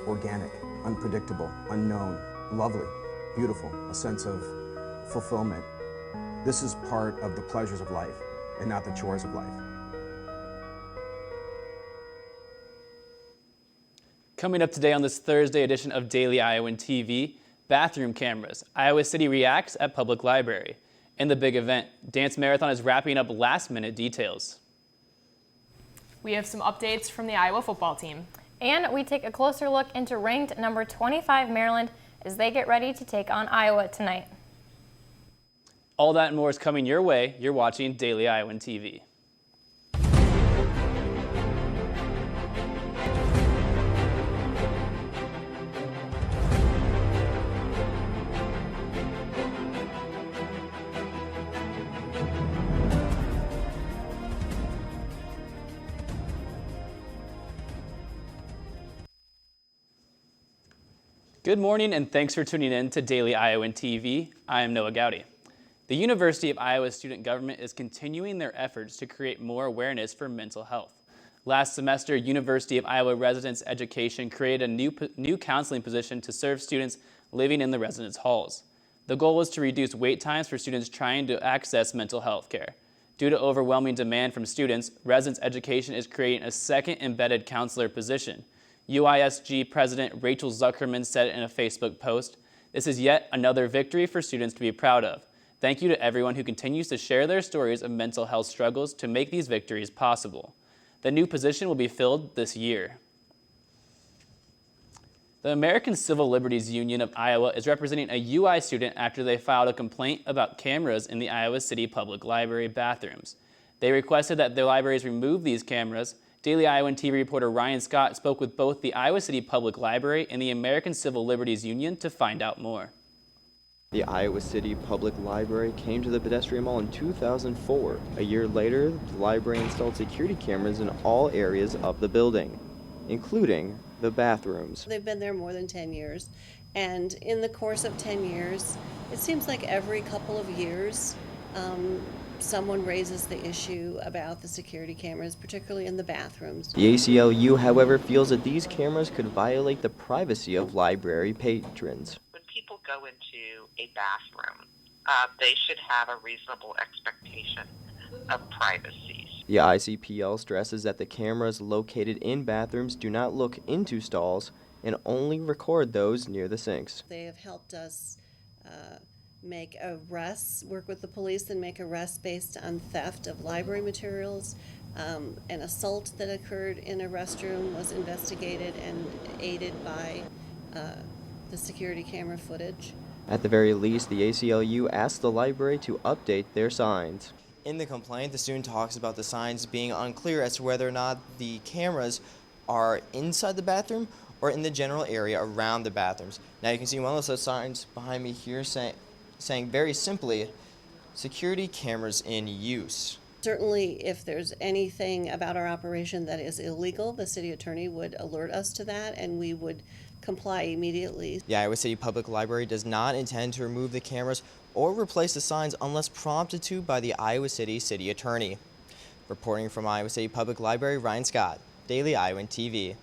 organic, unpredictable, unknown, lovely, beautiful, a sense of fulfillment. This is part of the pleasures of life and not the chores of life. Coming up today on this Thursday edition of Daily Iowan TV, bathroom cameras, Iowa City reacts at public library. And the big event, Dance Marathon is wrapping up last-minute details. We have some updates from the Iowa football team. And we take a closer look into ranked number 25 Maryland as they get ready to take on Iowa tonight. All that and more is coming your way. You're watching Daily Iowan TV. Good morning and thanks for tuning in to Daily Iowan TV. I am Noah Gowdy. The University of Iowa student government is continuing their efforts to create more awareness for mental health. Last semester, University of Iowa Residence Education created a new counseling position to serve students living in the residence halls. The goal was to reduce wait times for students trying to access mental health care. Due to overwhelming demand from students, Residence Education is creating a second embedded counselor position. UISG President Rachel Zuckerman said in a Facebook post, "This is yet another victory for students to be proud of. Thank you to everyone who continues to share their stories of mental health struggles to make these victories possible." The new position will be filled this year. The American Civil Liberties Union of Iowa is representing a UI student after they filed a complaint about cameras in the Iowa City Public Library bathrooms. They requested that the libraries remove these cameras. Daily Iowan TV reporter Ryan Scott spoke with both the Iowa City Public Library and the American Civil Liberties Union to find out more. The Iowa City Public Library came to the pedestrian mall in 2004. A year later, the library installed security cameras in all areas of the building, including the bathrooms. They've been there more than 10 years, and in the course of 10 years, it seems like every couple of years, someone raises the issue about the security cameras, particularly in the bathrooms. The ACLU, however, feels that these cameras could violate the privacy of library patrons. When people go into a bathroom, they should have a reasonable expectation of privacy. The ICPL stresses that the cameras located in bathrooms do not look into stalls and only record those near the sinks. They have helped us make arrests, work with the police and make arrests based on theft of library materials. An assault that occurred in a restroom was investigated and aided by the security camera footage. At the very least, the ACLU asked the library to update their signs. In the complaint, the student talks about the signs being unclear as to whether or not the cameras are inside the bathroom or in the general area around the bathrooms. Now you can see one of those signs behind me here saying very simply, security cameras in use. Certainly, if there's anything about our operation that is illegal, the city attorney would alert us to that and we would comply immediately. The Iowa City Public Library does not intend to remove the cameras or replace the signs unless prompted to by the Iowa City City Attorney. Reporting from Iowa City Public Library, Ryan Scott, Daily Iowan TV.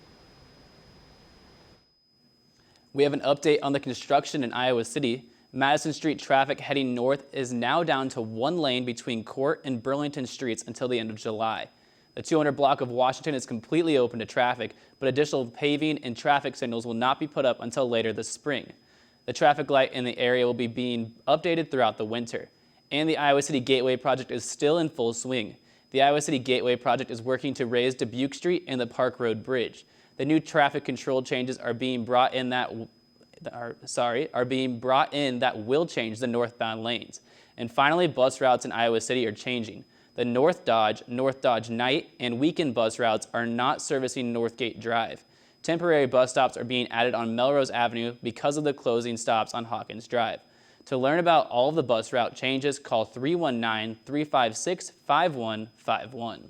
We have an update on the construction in Iowa City. Madison Street traffic heading north is now down to one lane between Court and Burlington Streets until the end of July. The 200 block of Washington is completely open to traffic, but additional paving and traffic signals will not be put up until later this spring. The traffic light in the area will be being updated throughout the winter. And the Iowa City Gateway project is still in full swing. The Iowa City Gateway project is working to raise Dubuque Street and the Park Road Bridge. The new traffic control changes are being brought in that will change the northbound lanes. And finally, bus routes in Iowa City are changing. The North Dodge night, and weekend bus routes are not servicing Northgate Drive. Temporary bus stops are being added on Melrose Avenue because of the closing stops on Hawkins Drive. To learn about all of the bus route changes, call 319-356-5151.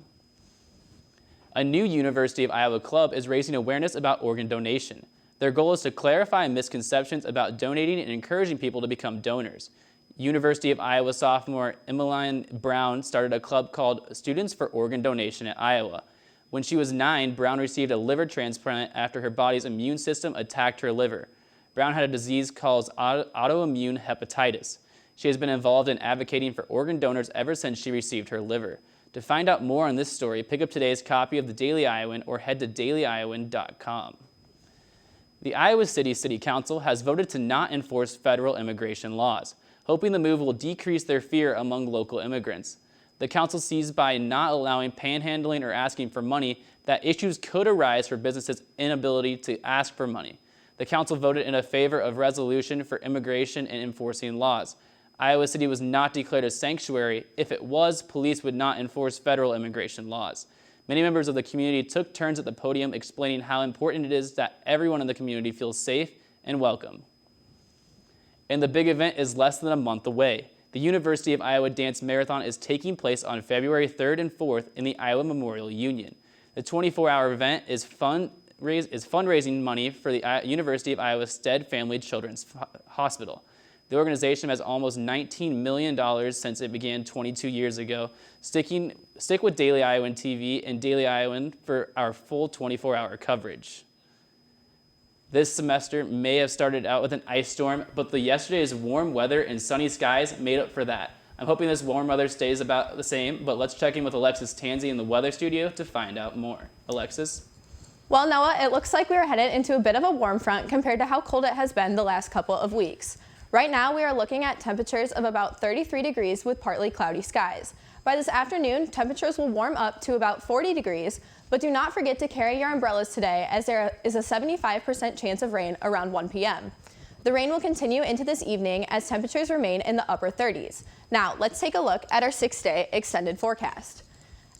A new University of Iowa club is raising awareness about organ donation. Their goal is to clarify misconceptions about donating and encouraging people to become donors. University of Iowa sophomore Emmeline Brown started a club called Students for Organ Donation at Iowa. When she was 9, Brown received a liver transplant after her body's immune system attacked her liver. Brown had a disease called autoimmune hepatitis. She has been involved in advocating for organ donors ever since she received her liver. To find out more on this story, pick up today's copy of the Daily Iowan or head to dailyiowan.com. The Iowa City Council has voted to not enforce federal immigration laws, hoping the move will decrease their fear among local immigrants. The council sees by not allowing panhandling or asking for money that issues could arise for businesses' inability to ask for money. The council voted in a favor of resolution for immigration and enforcing laws. Iowa City was not declared a sanctuary. If it was, police would not enforce federal immigration laws. Many members of the community took turns at the podium explaining how important it is that everyone in the community feels safe and welcome. And the big event is less than a month away. The University of Iowa Dance Marathon is taking place on February 3rd and 4th in the Iowa Memorial Union. The 24-hour event is fundraising money for the University of Iowa Stead Family Children's Hospital. The organization has almost $19 million since it began 22 years ago. Stick with Daily Iowan TV and Daily Iowan for our full 24-hour coverage. This semester may have started out with an ice storm, but yesterday's warm weather and sunny skies made up for that. I'm hoping this warm weather stays about the same, but let's check in with Alexis Tansey in the weather studio to find out more. Alexis? Well, Noah, it looks like we are headed into a bit of a warm front compared to how cold it has been the last couple of weeks. Right now, we are looking at temperatures of about 33 degrees with partly cloudy skies. By this afternoon, temperatures will warm up to about 40 degrees, but do not forget to carry your umbrellas today as there is a 75% chance of rain around 1 p.m. The rain will continue into this evening as temperatures remain in the upper 30s. Now, let's take a look at our 6-day extended forecast.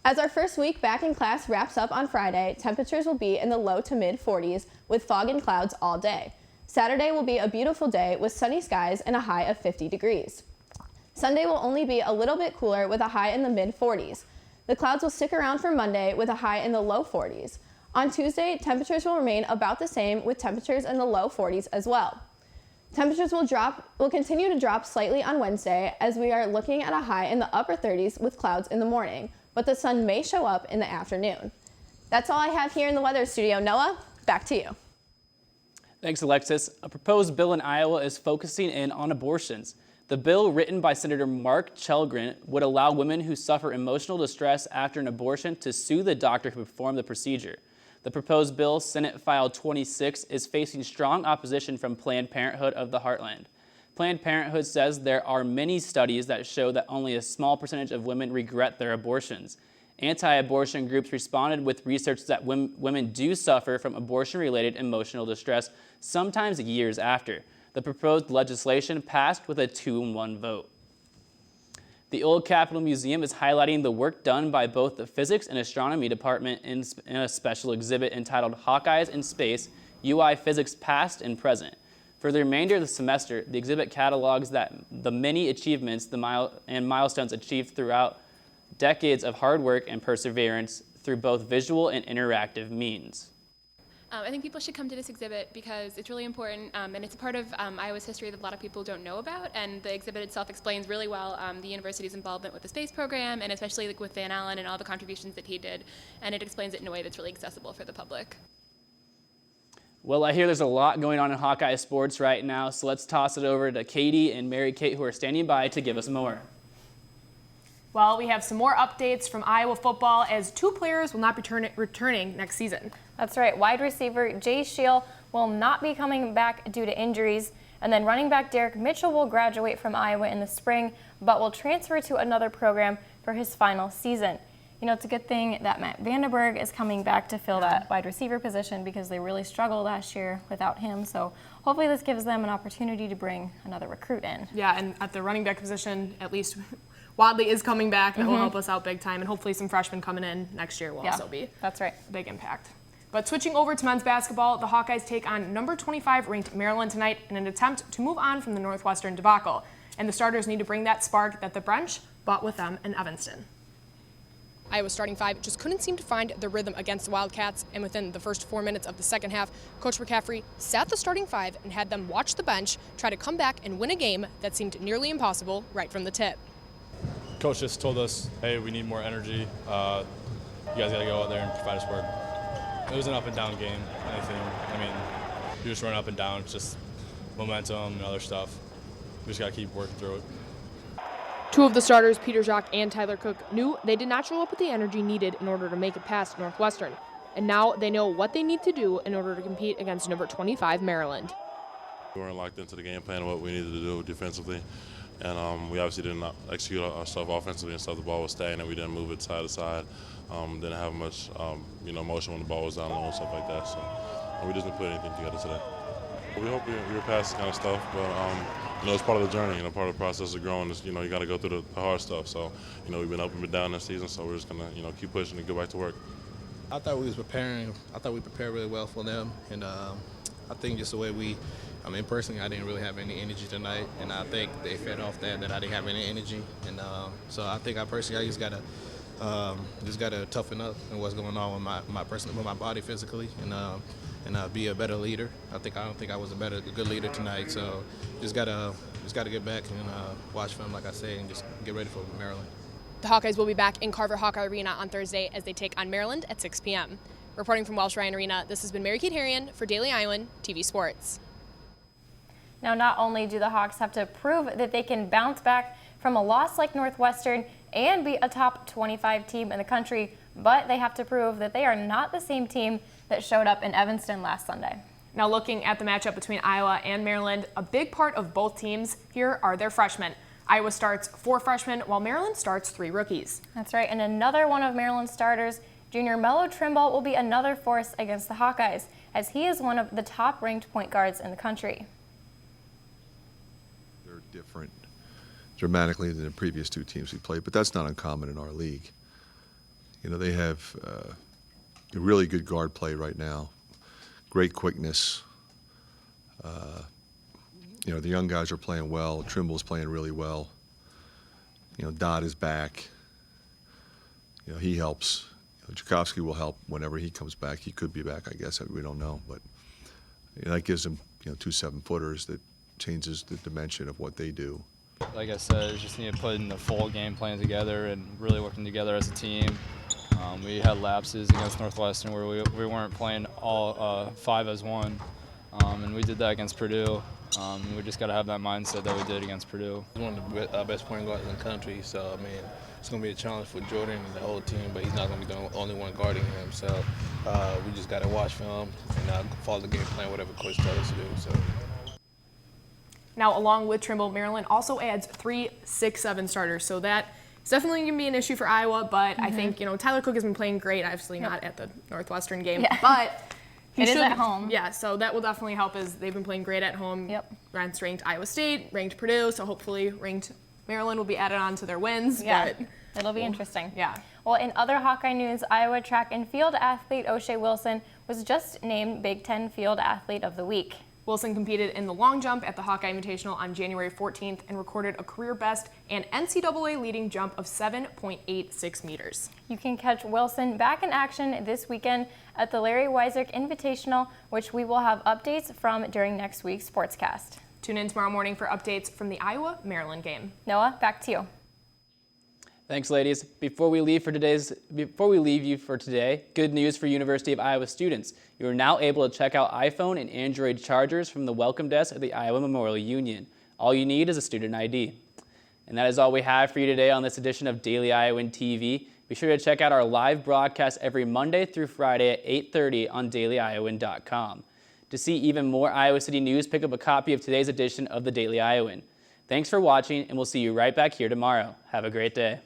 As our first week back in class wraps up on Friday, temperatures will be in the low to mid 40s with fog and clouds all day. Saturday will be a beautiful day with sunny skies and a high of 50 degrees. Sunday will only be a little bit cooler with a high in the mid 40s. The clouds will stick around for Monday with a high in the low 40s. On Tuesday, temperatures will remain about the same with temperatures in the low 40s as well. Temperatures will continue to drop slightly on Wednesday as we are looking at a high in the upper 30s with clouds in the morning, but the sun may show up in the afternoon. That's all I have here in the weather studio. Noah, back to you. Thanks, Alexis. A proposed bill in Iowa is focusing in on abortions. The bill, written by Senator Mark Chelgren, would allow women who suffer emotional distress after an abortion to sue the doctor who performed the procedure. The proposed bill, Senate File 26, is facing strong opposition from Planned Parenthood of the Heartland. Planned Parenthood says there are many studies that show that only a small percentage of women regret their abortions. Anti-abortion groups responded with research that women do suffer from abortion-related emotional distress, sometimes years after. The proposed legislation passed with a 2-1 vote. The Old Capitol Museum is highlighting the work done by both the Physics and Astronomy Department in a special exhibit entitled Hawkeyes in Space, UI Physics Past and Present. For the remainder of the semester, the exhibit catalogs the many achievements and milestones achieved throughout decades of hard work and perseverance through both visual and interactive means. I think people should come to this exhibit because it's really important and it's a part of Iowa's history that a lot of people don't know about, and the exhibit itself explains really well the university's involvement with the space program and especially with Van Allen and all the contributions that he did, and it explains it in a way that's really accessible for the public. Well, I hear there's a lot going on in Hawkeye sports right now, so let's toss it over to Katie and Mary Kate who are standing by to give us more. Well, we have some more updates from Iowa football as 2 players will not be returning next season. That's right. Wide receiver Jay Scheel will not be coming back due to injuries. And then running back Derek Mitchell will graduate from Iowa in the spring, but will transfer to another program for his final season. You know, it's a good thing that Matt Vandenberg is coming back to fill that wide receiver position because they really struggled last year without him. So hopefully this gives them an opportunity to bring another recruit in. Yeah, and at the running back position, at least Wadley is coming back. That will help us out big time, and hopefully some freshmen coming in next year will also be that's right. a big impact. But switching over to men's basketball, the Hawkeyes take on number 25 ranked Maryland tonight in an attempt to move on from the Northwestern debacle. And the starters need to bring that spark that the French brought with them in Evanston. Iowa's starting 5 just couldn't seem to find the rhythm against the Wildcats, and within the first 4 minutes of the second half, Coach McCaffrey sat the starting 5 and had them watch the bench try to come back and win a game that seemed nearly impossible right from the tip. Coach just told us, hey, we need more energy. you guys got to go out there and provide us work. It was an up and down game. I mean, you just run up and down. It's just momentum and other stuff. We just got to keep working through it. Two of the starters, Peter Jacques and Tyler Cook, knew they did not show up with the energy needed in order to make it past Northwestern. And now they know what they need to do in order to compete against number 25 Maryland. We weren't locked into the game plan of what we needed to do defensively. And we obviously did not execute our stuff offensively and stuff. The ball was stagnant. We didn't move it side to side. Didn't have much, motion when the ball was down low and stuff like that. So we just didn't put anything together today. We hope we're past this kind of stuff, but it's part of the journey. Part of the process of growing is you got to go through the hard stuff. So we've been up and been down this season, so we're just gonna keep pushing and go back to work. I thought we was preparing. I thought we prepared really well for them, and I think just the way personally, I didn't really have any energy tonight, and I think they fed off that I didn't have any energy, and so I think I just gotta toughen up in what's going on with my body physically, and be a better leader. I don't think I was a good leader tonight, so just gotta get back and watch film, like I say, and just get ready for Maryland. The Hawkeyes will be back in Carver Hawkeye Arena on Thursday as they take on Maryland at 6 p.m. Reporting from Welsh Ryan Arena, this has been Mary Kate Harrian for Daily Iowan TV Sports. Now, not only do the Hawks have to prove that they can bounce back from a loss like Northwestern and be a top 25 team in the country, but they have to prove that they are not the same team that showed up in Evanston last Sunday. Now, looking at the matchup between Iowa and Maryland, a big part of both teams here are their freshmen. Iowa starts 4 freshmen, while Maryland starts 3 rookies. That's right, and another one of Maryland's starters, junior Mello Trimble, will be another force against the Hawkeyes, as he is one of the top-ranked point guards in the country. They're different dramatically than the previous 2 teams we played, but that's not uncommon in our league. They have a really good guard play right now, great quickness. The young guys are playing well. Trimble's playing really well. Dodd is back. He helps. Tchaikovsky will help whenever he comes back. He could be back, I guess. We don't know, but that gives them 2 7-footers that changes the dimension of what they do. Like I said, just need to put in the full game plan together and really working together as a team. We had lapses against Northwestern where we weren't playing all 5 as one, and we did that against Purdue. We just got to have that mindset that we did against Purdue. He's one of the best point guards in the country, so it's going to be a challenge for Jordan and the whole team, but he's not going to be the only one guarding him. So we just got to watch film and follow the game plan, whatever coach tells us to do. So. Now, along with Trimble, Maryland also adds 3 6-7 starters, so that is definitely going to be an issue for Iowa. But I think Tyler Cook has been playing great. Obviously, not at the Northwestern game, but. It is at home. Yeah, so that will definitely help as they've been playing great at home. Yep. Ranked Iowa State, ranked Purdue, so hopefully ranked Maryland will be added on to their wins. Yeah, but it'll be interesting. Yeah. Well, in other Hawkeye news, Iowa track and field athlete O'Shea Wilson was just named Big Ten Field Athlete of the Week. Wilson competed in the long jump at the Hawkeye Invitational on January 14th and recorded a career best and NCAA leading jump of 7.86 meters. You can catch Wilson back in action this weekend at the Larry Weisert Invitational, which we will have updates from during next week's Sportscast. Tune in tomorrow morning for updates from the Iowa-Maryland game. Noah, back to you. Thanks, ladies. Before we leave you for today, good news for University of Iowa students. You are now able to check out iPhone and Android chargers from the welcome desk at the Iowa Memorial Union. All you need is a student ID. And that is all we have for you today on this edition of Daily Iowan TV. Be sure to check out our live broadcast every Monday through Friday at 8:30 on dailyiowan.com. To see even more Iowa City news, pick up a copy of today's edition of the Daily Iowan. Thanks for watching, and we'll see you right back here tomorrow. Have a great day.